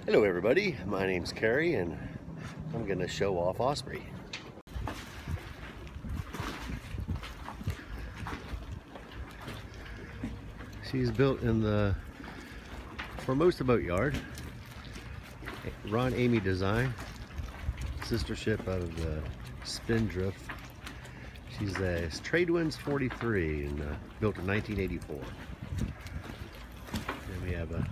Hello everybody, my name's Carrie and I'm going to show off Osprey. She's built in the Formosa Boatyard, Ron Amy design, sister ship out of the Spindrift. She's a Tradewinds 43 and built in 1984. And we have a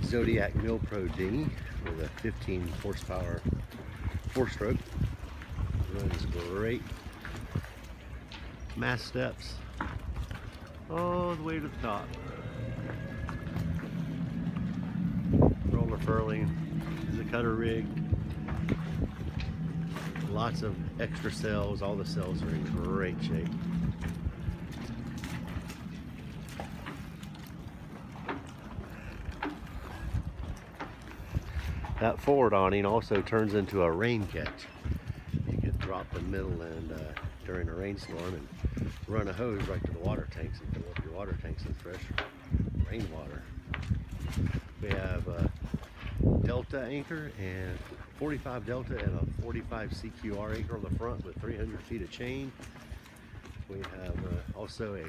Zodiac Milpro dinghy with a 15 horsepower 4-stroke. Runs great. Mast steps all the way to the top. Roller furling, the cutter rig. Lots of extra sails. All the sails are in great shape. That forward awning also turns into a rain catch. You can drop the middle end during a rainstorm and run a hose right to the water tanks and fill up your water tanks with fresh rainwater. We have a Delta anchor and 45 Delta and a 45 CQR anchor on the front with 300 feet of chain. We have also a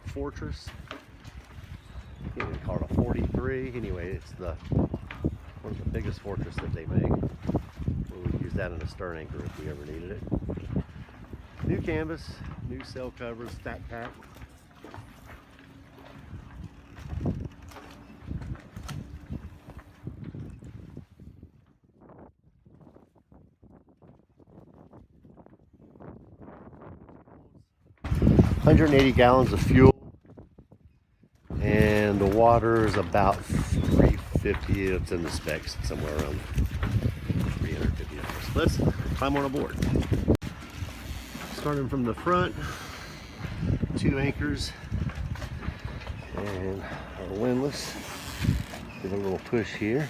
Fortress. You can call it a 43. Anyway, it's one of the biggest Fortress that they make. We would use that in a stern anchor if we ever needed it. New canvas, new sail covers, stack pack. $180 gallons of fuel, and the water is about 350. It's in the specs somewhere around $350. Let's climb on aboard. Starting from the front, 2 anchors and our windlass. Give it a little push here.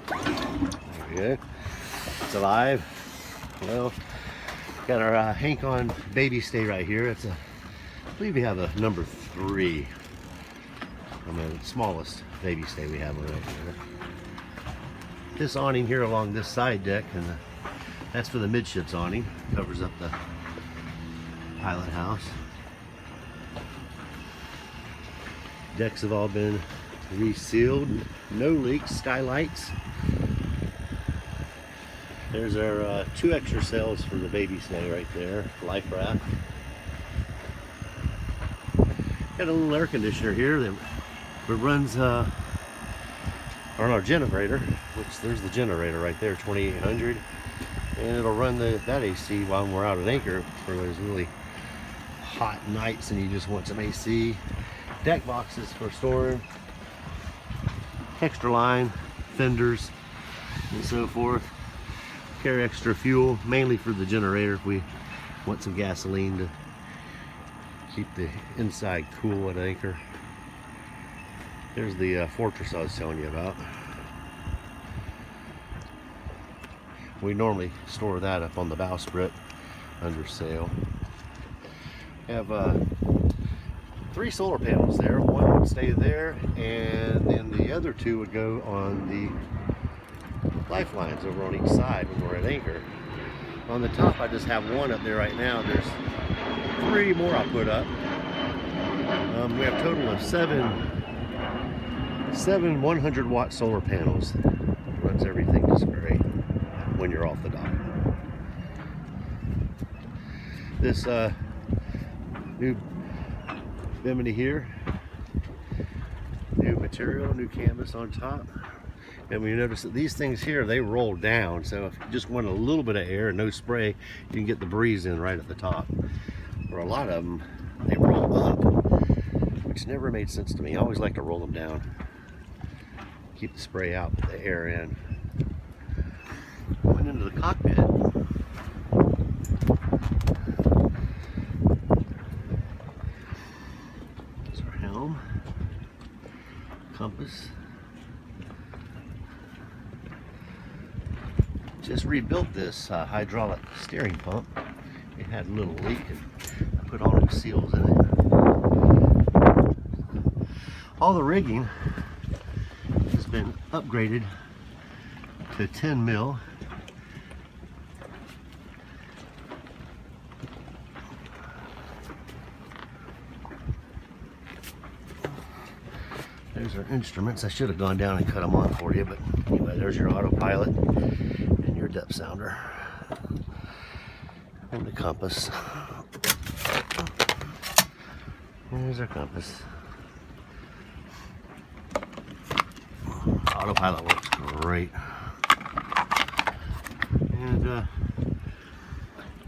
There we go. It's alive. Well, got our Hank-On baby stay right here. It's I believe we have a number 3. The smallest baby stay we have right here. This awning here along this side deck, and that's for the midships awning. Covers up the pilot house. Decks have all been resealed. No leaks. Skylights. There's our 2 extra sails for the baby stay right there. Life raft. Got a little air conditioner here that runs on our generator, which there's the generator right there, 2800, and it'll run that AC while we're out at anchor for those really hot nights and you just want some AC. Deck boxes for storing, extra line, fenders, and so forth. Carry extra fuel, mainly for the generator if we want some gasoline to keep the inside cool at anchor. There's the Fortress I was telling you about. We normally store that up on the bowsprit under sail. We have 3 solar panels there. One would stay there, and then the other 2 would go on the lifelines over on each side when we're at anchor. On the top, I just have 1 up there right now. There's 3 more I'll put up. We have a total of 7 100-watt solar panels. Runs everything just great when you're off the dock. This new bimini here, new material, new canvas on top. And we notice that these things here, they roll down. So if you just want a little bit of air and no spray, you can get the breeze in right at the top. Or a lot of them, they roll up, which never made sense to me. I always like to roll them down. Keep the spray out, put the air in. Going into the cockpit. There's our helm, compass. Just rebuilt this hydraulic steering pump. It had a little leak and I put all new seals in it. All the rigging has been upgraded to 10 mil. There's our instruments. I should have gone down and cut them on for you, but anyway, there's your autopilot and your depth sounder and the compass. There's our compass. Autopilot works great. And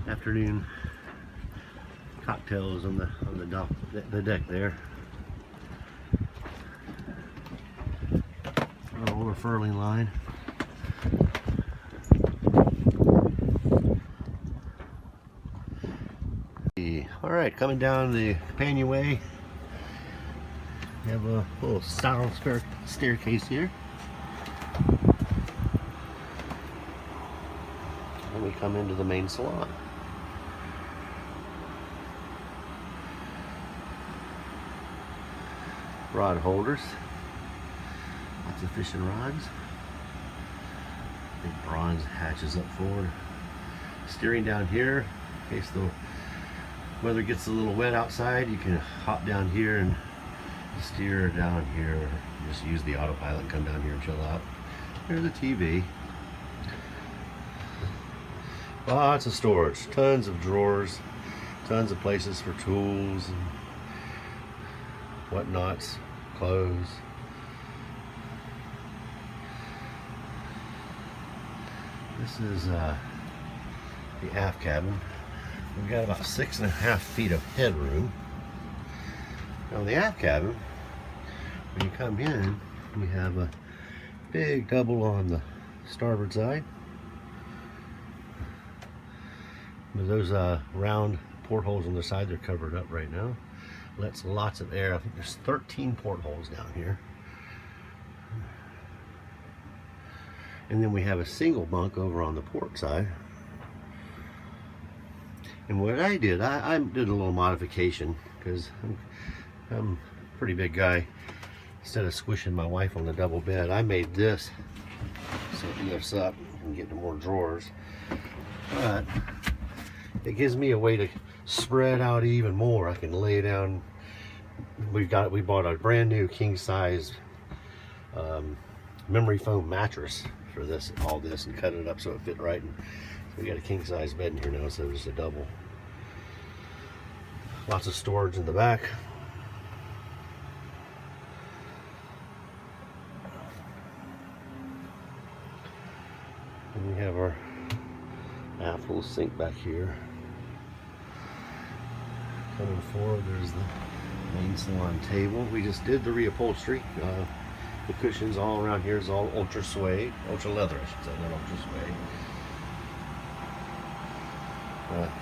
afternoon cocktails on the deck there. Older furling line. All right, coming down the companionway, we have a little spiral staircase here. And we come into the main salon. Rod holders. Lots of fishing rods. Big bronze hatches up forward. Steering down here in case the weather gets a little wet outside. You can hop down here and steer down here. Just use the autopilot and come down here and chill out. There's the TV. Lots of storage. Tons of drawers. Tons of places for tools and whatnots. Clothes. This is the aft cabin. We've got about 6.5 feet of headroom. Now in the aft cabin, when you come in, we have a big double on the starboard side. With those round portholes on the side, they're covered up right now. Lets lots of air. I think there's 13 portholes down here. And then we have a single bunk over on the port side. And what I did, I did a little modification because I'm a pretty big guy. Instead of squishing my wife on the double bed, I made this so it lifts up and get to more drawers. But it gives me a way to spread out even more. I can lay down. We bought a brand new king size memory foam mattress for this, all this, and cut it up so it fit right. And we got a king size bed in here now, so it's a double. Lots of storage in the back. And we have our aft little sink back here. Coming forward, there's the main salon table. We just did the reupholstery. The cushions all around here is all ultra suede, ultra leather, I should say, not ultra suede.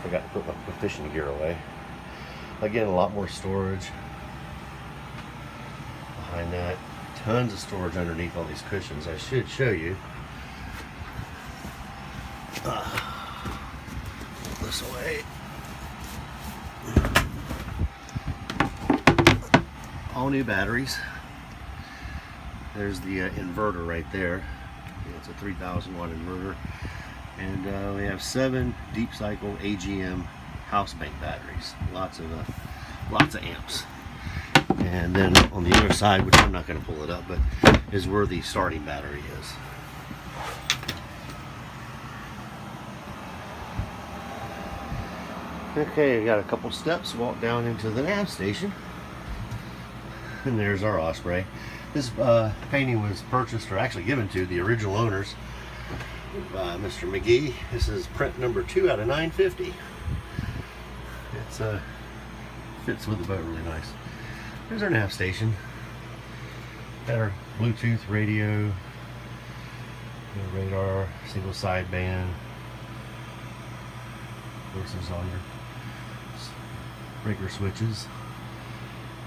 Forgot to put my fishing gear away. Again, a lot more storage behind that. Tons of storage underneath all these cushions. I should show you. Put this away. All new batteries. There's the inverter right there. It's a 3,000 watt inverter. And we have 7 deep cycle AGM house bank batteries. Lots of amps. And then on the other side, which I'm not going to pull it up, but is where the starting battery is. Okay, we got a couple steps, walk down into the nav station. And there's our Osprey. This painting was purchased, or actually given to the original owners by Mr. McGee. This is print number 2 out of 950. It's fits with the boat really nice. There's our nav station. Got our Bluetooth radio, radar, single sideband. This is all your breaker switches.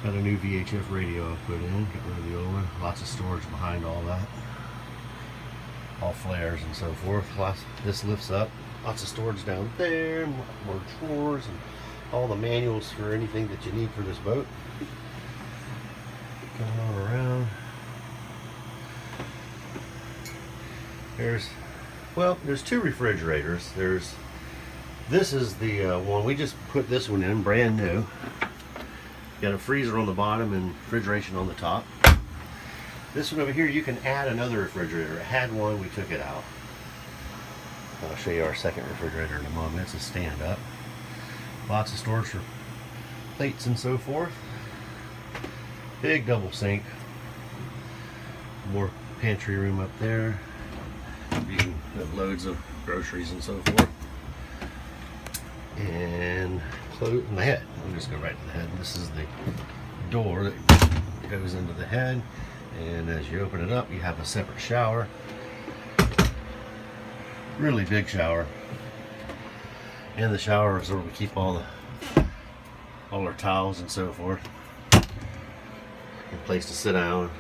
Got a new VHF radio I put in, get rid of the old one. Lots of storage behind all that. All flares and so forth. This lifts up. Lots of storage down there, more drawers, and all the manuals for anything that you need for this boat. Going on There's two refrigerators. This is the one, we just put this one in, brand new. Got a freezer on the bottom and refrigeration on the top. This one over here, you can add another refrigerator. It had one, we took it out. I'll show you our second refrigerator in a moment. It's a stand-up. Lots of storage for plates and so forth. Big double sink. More pantry room up there. You can have loads of groceries and so forth. And close the head. We'll just go right to the head. This is the door that goes into the head. And as you open it up, you have a separate shower. Really big shower. In the shower is where we keep all our towels and so forth. A place to sit down.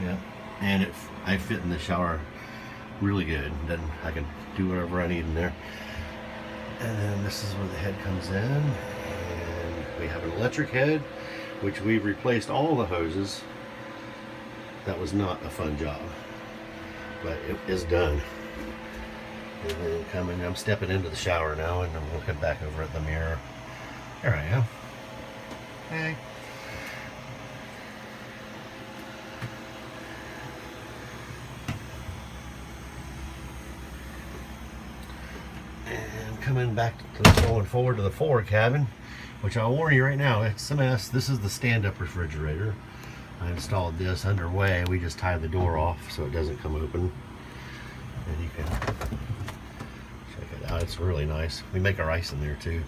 Yeah, and I fit in the shower really good. Then I can do whatever I need in there. And then this is where the head comes in, and we have an electric head, which we've replaced all the hoses. That was not a fun job, but it is done. And then I'm stepping into the shower now, and I'm looking back over at the mirror. There I am. Hey. And coming back going forward to the forward cabin, which I'll warn you right now, it's a mess. This is the stand-up refrigerator. I installed this underway. We just tie the door off so it doesn't come open. And you can check it out. It's really nice. We make our ice in there too.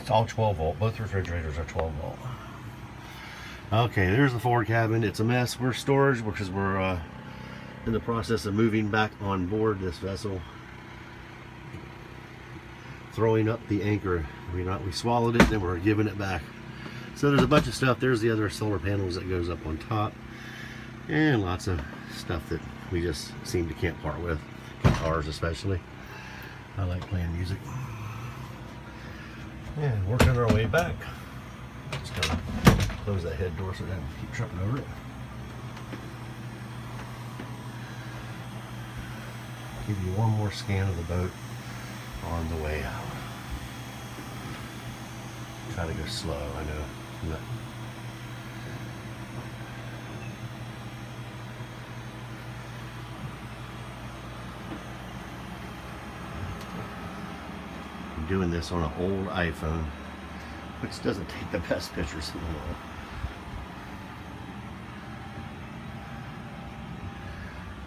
It's all 12 volt. Both refrigerators are 12 volt. Okay, there's the forward cabin. It's a mess. We're storage because we're in the process of moving back on board this vessel. Throwing up the anchor. We swallowed it, then we're giving it back. So there's a bunch of stuff. There's the other solar panels that goes up on top, and lots of stuff that we just seem to can't part with. Guitars especially. I like playing music. And working our way back. Just gonna close that head door so I don't keep tripping over it. Give you one more scan of the boat on the way out. Try to go slow, I know. But I'm doing this on an old iPhone, which doesn't take the best pictures in the world.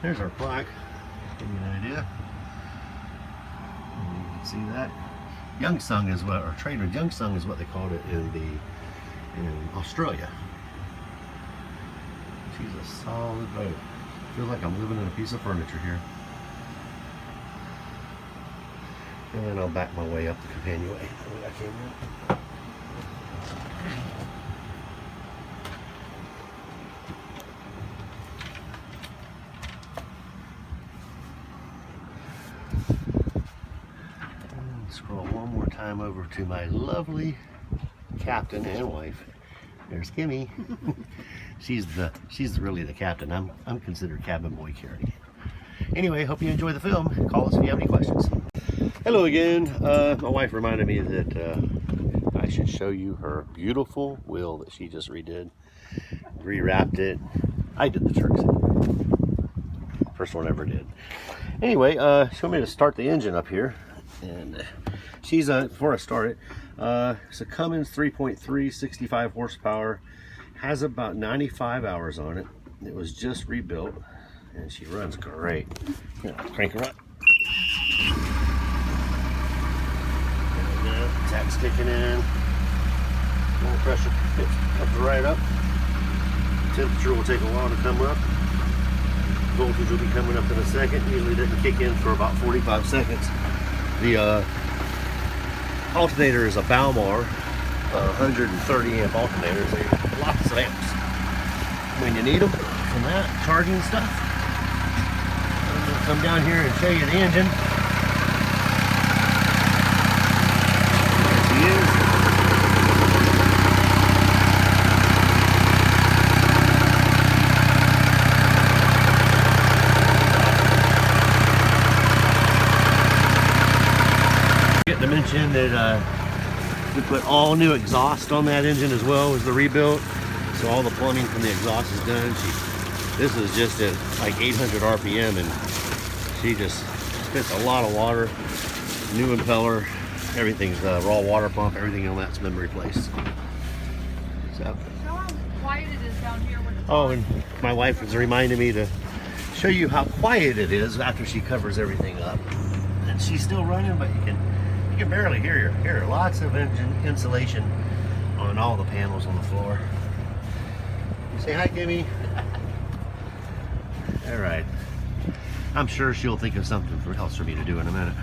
There's our plaque. Give you an idea. And you can see that. Youngsung is what, or Trader Youngsung is what they called it in Australia. She's a solid boat. Feels like I'm living in a piece of furniture here. And then I'll back my way up the companionway the way I came in. Scroll one more time over to my lovely captain and wife. There's Kimmy. she's really the captain. I'm considered cabin boy Carrie. Anyway, hope you enjoy the film. Call us if you have any questions. Hello again. My wife reminded me that I should show you her beautiful wheel that she just redid. Rewrapped it. I did the tricks. First one I ever did. Anyway, she wanted me to start the engine up here. And she's, before I start it, it's a Cummins 3.3, 65 horsepower. Has about 95 hours on it. It was just rebuilt. And she runs great. Yeah, crank her up. Tap's kicking in. Water pressure comes right up. Temperature will take a while to come up. Voltage will be coming up in a second. Usually doesn't kick in for about 45 seconds. The alternator is a Balmar 130 amp alternator. So lots of amps when you need them from that charging stuff. I'm going to come down here and show you the engine. engine that we put all new exhaust on that engine as well as the rebuilt. So all the plumbing from the exhaust is done. This is just at like 800 RPM, and she just spits a lot of water. New impeller, everything's raw water pump, everything on that's been replaced. So. Show how quiet it is down here with the Oh, and my wife was reminding me to show you how quiet it is after she covers everything up. And she's still running, but you can barely hear her. Lots of engine insulation on all the panels on the floor. Say hi, Kimmy. All right. I'm sure she'll think of something else for me to do in a minute.